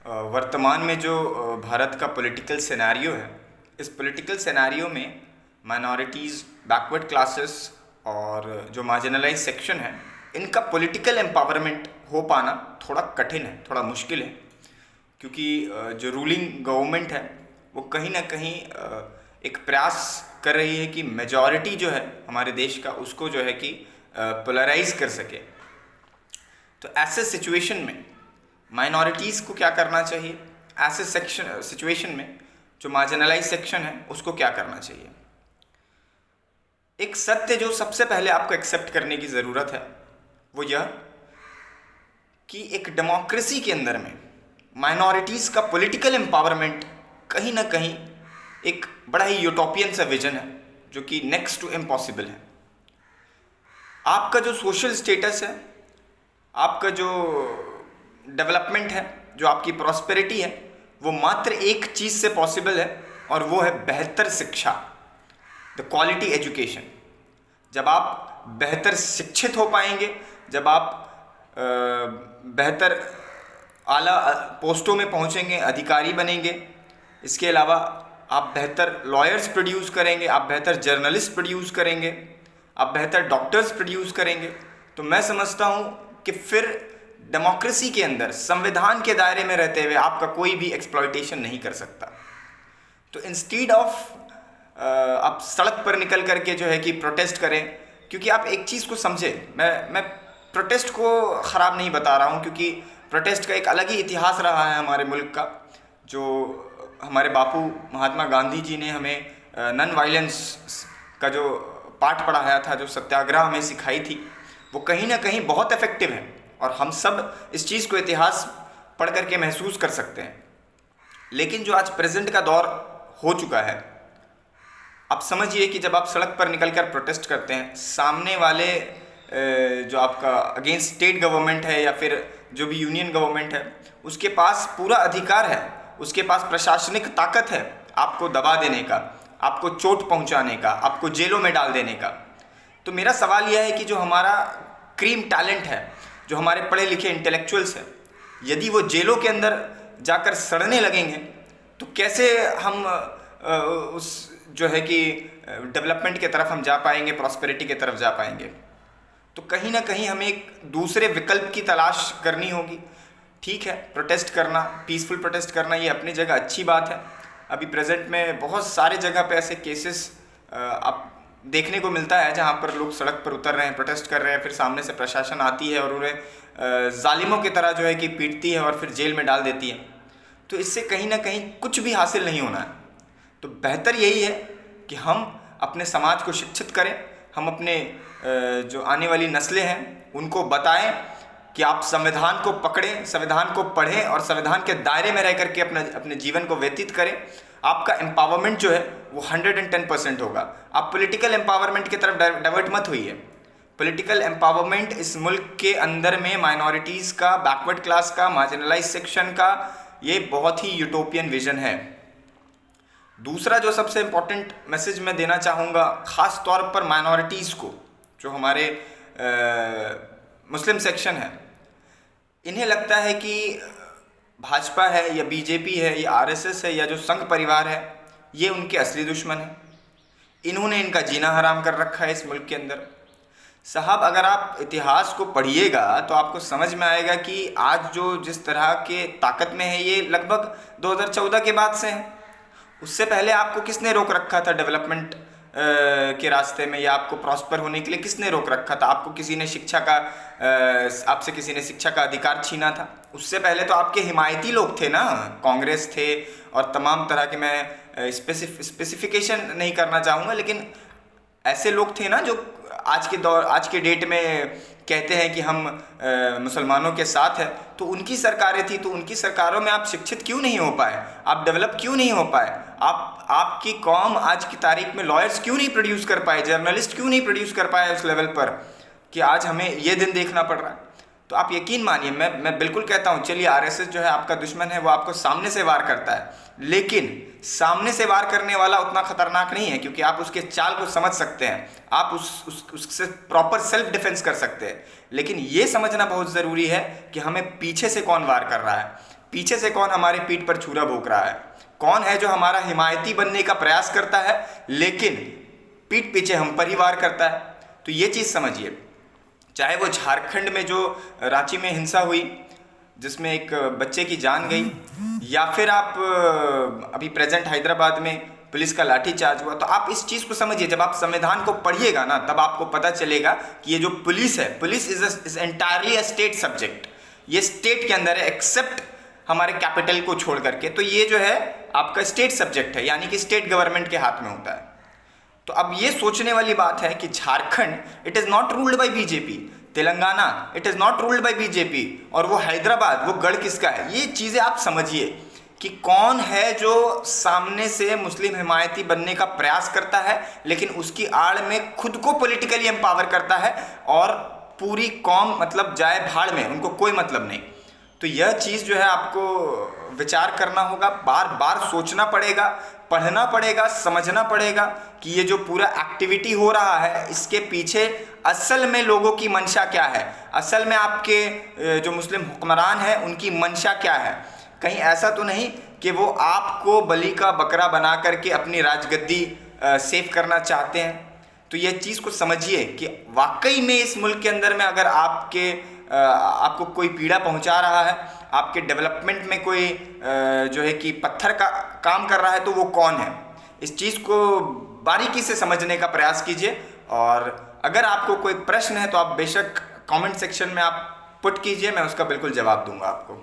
वर्तमान में जो भारत का पॉलिटिकल सिनेरियो है, इस पॉलिटिकल सिनेरियो में माइनॉरिटीज़, बैकवर्ड क्लासेस और जो मार्जिनलाइज सेक्शन है, इनका पॉलिटिकल एम्पावरमेंट हो पाना थोड़ा कठिन है, थोड़ा मुश्किल है। क्योंकि जो रूलिंग गवर्नमेंट है वो कहीं ना कहीं एक प्रयास कर रही है कि मेजॉरिटी जो है हमारे देश का, उसको जो है कि पोलराइज कर सके। तो ऐसे सिचुएशन में माइनॉरिटीज़ को क्या करना चाहिए, ऐसे सिचुएशन में जो मार्जिनलाइज सेक्शन है उसको क्या करना चाहिए। एक सत्य जो सबसे पहले आपको एक्सेप्ट करने की ज़रूरत है वो यह कि एक डेमोक्रेसी के अंदर में माइनॉरिटीज़ का पॉलिटिकल एम्पावरमेंट कहीं ना कहीं एक बड़ा ही यूटोपियन सा विजन है जो कि नेक्स्ट टू इम्पॉसिबल है। आपका जो सोशल स्टेटस है, आपका जो डेवलपमेंट है, जो आपकी प्रॉस्पेरिटी है, वो मात्र एक चीज़ से पॉसिबल है और वो है बेहतर शिक्षा, द क्वालिटी एजुकेशन। जब आप बेहतर शिक्षित हो पाएंगे, जब आप बेहतर आला पोस्टों में पहुंचेंगे, अधिकारी बनेंगे, इसके अलावा आप बेहतर लॉयर्स प्रोड्यूस करेंगे, आप बेहतर जर्नलिस्ट प्रोड्यूस करेंगे, आप बेहतर डॉक्टर्स प्रोड्यूस करेंगे, तो मैं समझता हूँ कि फिर डेमोक्रेसी के अंदर संविधान के दायरे में रहते हुए आपका कोई भी एक्सप्लॉयटेशन नहीं कर सकता। तो इंस्टीड ऑफ आप सड़क पर निकल करके जो है कि प्रोटेस्ट करें, क्योंकि आप एक चीज़ को समझें, मैं प्रोटेस्ट को ख़राब नहीं बता रहा हूँ, क्योंकि प्रोटेस्ट का एक अलग ही इतिहास रहा है हमारे मुल्क का। जो हमारे बापू महात्मा गांधी जी ने हमें नॉन वायलेंस का जो पाठ पढ़ाया था, जो सत्याग्रह हमें सिखाई थी, वो कहीं ना कहीं बहुत इफेक्टिव है और हम सब इस चीज़ को इतिहास पढ़ करके महसूस कर सकते हैं। लेकिन जो आज प्रेजेंट का दौर हो चुका है, आप समझिए कि जब आप सड़क पर निकलकर प्रोटेस्ट करते हैं, सामने वाले जो आपका अगेंस्ट स्टेट गवर्नमेंट है या फिर जो भी यूनियन गवर्नमेंट है, उसके पास पूरा अधिकार है, उसके पास प्रशासनिक ताकत है आपको दबा देने का, आपको चोट पहुंचाने का, आपको जेलों में डाल देने का। तो मेरा सवाल यह है कि जो हमारा क्रीम टैलेंट है, जो हमारे पढ़े लिखे इंटेलेक्चुअल्स हैं, यदि वो जेलों के अंदर जाकर सड़ने लगेंगे तो कैसे हम उस जो है कि डेवलपमेंट की तरफ हम जा पाएंगे, प्रॉस्पेरिटी की तरफ जा पाएंगे। तो कहीं ना कहीं हमें एक दूसरे विकल्प की तलाश करनी होगी। ठीक है, प्रोटेस्ट करना, पीसफुल प्रोटेस्ट करना, ये अपनी जगह अच्छी बात है। अभी प्रेजेंट में बहुत सारे जगह पे ऐसे केसेस आप देखने को मिलता है जहाँ पर लोग सड़क पर उतर रहे हैं, प्रोटेस्ट कर रहे हैं, फिर सामने से प्रशासन आती है और उन्हें जालिमों की तरह जो है कि पीटती है और फिर जेल में डाल देती है। तो इससे कहीं ना कहीं कुछ भी हासिल नहीं होना है। तो बेहतर यही है कि हम अपने समाज को शिक्षित करें, हम अपने जो आने वाली नस्लें हैं उनको बताएं कि आप संविधान को पकड़ें, संविधान को पढ़ें और संविधान के दायरे में रह करके अपने जीवन को व्यतीत करें। आपका एम्पावरमेंट जो है वो 110% होगा। आप पॉलिटिकल एम्पावरमेंट की तरफ डाइवर्ट मत होइए। पॉलिटिकल एम्पावरमेंट इस मुल्क के अंदर में माइनॉरिटीज़ का, बैकवर्ड क्लास का, मार्जिनलाइज सेक्शन का, ये बहुत ही यूटोपियन विजन है। दूसरा जो सबसे इम्पोर्टेंट मैसेज मैं देना चाहूँगा, ख़ास तौर पर माइनॉरिटीज़ को, जो हमारे मुस्लिम सेक्शन है, इन्हें लगता है कि भाजपा है या बीजेपी है या आरएसएस है या जो संघ परिवार है, ये उनके असली दुश्मन है। इन्होंने इनका जीना हराम कर रखा है इस मुल्क के अंदर। साहब, अगर आप इतिहास को पढ़िएगा तो आपको समझ में आएगा कि आज जो जिस तरह के ताकत में है, ये लगभग 2014 के बाद से है। उससे पहले आपको किसने रोक रखा था डेवलपमेंट के रास्ते में, या आपको प्रॉस्पर होने के लिए किसने रोक रखा था? आपको किसी ने शिक्षा का आपसे किसी ने शिक्षा का अधिकार छीना था? उससे पहले तो आपके हिमायती लोग थे ना, कांग्रेस थे और तमाम तरह के, मैं स्पेसिफिकेशन नहीं करना चाहूँगा, लेकिन ऐसे लोग थे ना जो आज के डेट में कहते हैं कि हम मुसलमानों के साथ है। तो उनकी सरकारें थी, तो उनकी सरकारों में आप शिक्षित क्यों नहीं हो पाए? आप डेवलप क्यों नहीं हो पाए? आपकी कौम आज की तारीख में लॉयर्स क्यों नहीं प्रोड्यूस कर पाए, जर्नलिस्ट क्यों नहीं प्रोड्यूस कर पाए उस लेवल पर कि आज हमें ये दिन देखना पड़ रहा है? तो आप यकीन मानिए, मैं बिल्कुल कहता हूँ, चलिए आरएसएस जो है आपका दुश्मन है, वो आपको सामने से वार करता है, लेकिन सामने से वार करने वाला उतना खतरनाक नहीं है, क्योंकि आप उसके चाल को समझ सकते हैं, आप उससे प्रॉपर सेल्फ डिफेंस कर सकते हैं। लेकिन ये समझना बहुत ज़रूरी है कि हमें पीछे से कौन वार कर रहा है। पीछे से कौन हमारे पीठ पर छुरा भोंक रहा है, कौन है जो हमारा हिमायती बनने का प्रयास करता है लेकिन पीठ पीछे हम पर ही वार करता है। तो ये चीज़ समझिए, चाहे वो झारखंड में जो रांची में हिंसा हुई जिसमें एक बच्चे की जान गई, या फिर आप अभी प्रेजेंट हैदराबाद में पुलिस का लाठीचार्ज हुआ, तो आप इस चीज़ को समझिए। जब आप संविधान को पढ़िएगा ना तब आपको पता चलेगा कि ये जो पुलिस है, police is entirely a state subject, ये स्टेट के अंदर है एक्सेप्ट हमारे कैपिटल को छोड़ करके। तो ये जो है आपका स्टेट सब्जेक्ट है, यानी कि स्टेट गवर्नमेंट के हाथ में होता है। तो अब ये सोचने वाली बात है कि Jharkhand it is not ruled by BJP, Telangana it is not ruled by BJP, और वो हैदराबाद वो गढ़ किसका है। ये चीज़ें आप समझिए कि कौन है जो सामने से मुस्लिम हिमायती बनने का प्रयास करता है लेकिन उसकी आड़ में खुद को पॉलिटिकली एम्पावर करता है, और पूरी कौम मतलब जाए भाड़ में, उनको कोई मतलब नहीं। तो यह चीज़ जो है आपको विचार करना होगा, बार बार सोचना पड़ेगा, पढ़ना पड़ेगा, समझना पड़ेगा कि ये जो पूरा एक्टिविटी हो रहा है इसके पीछे असल में लोगों की मंशा क्या है, असल में आपके जो मुस्लिम हुक्मरान हैं उनकी मंशा क्या है। कहीं ऐसा तो नहीं कि वो आपको बलि का बकरा बना करके अपनी राजगद्दी सेव करना चाहते हैं। तो ये चीज़ को समझिए कि वाकई में इस मुल्क के अंदर में अगर आपको कोई पीड़ा पहुंचा रहा है, आपके डेवलपमेंट में कोई जो है कि पत्थर का काम कर रहा है, तो वो कौन है। इस चीज़ को बारीकी से समझने का प्रयास कीजिए, और अगर आपको कोई प्रश्न है तो आप बेशक कमेंट सेक्शन में आप पुट कीजिए, मैं उसका बिल्कुल जवाब दूंगा आपको।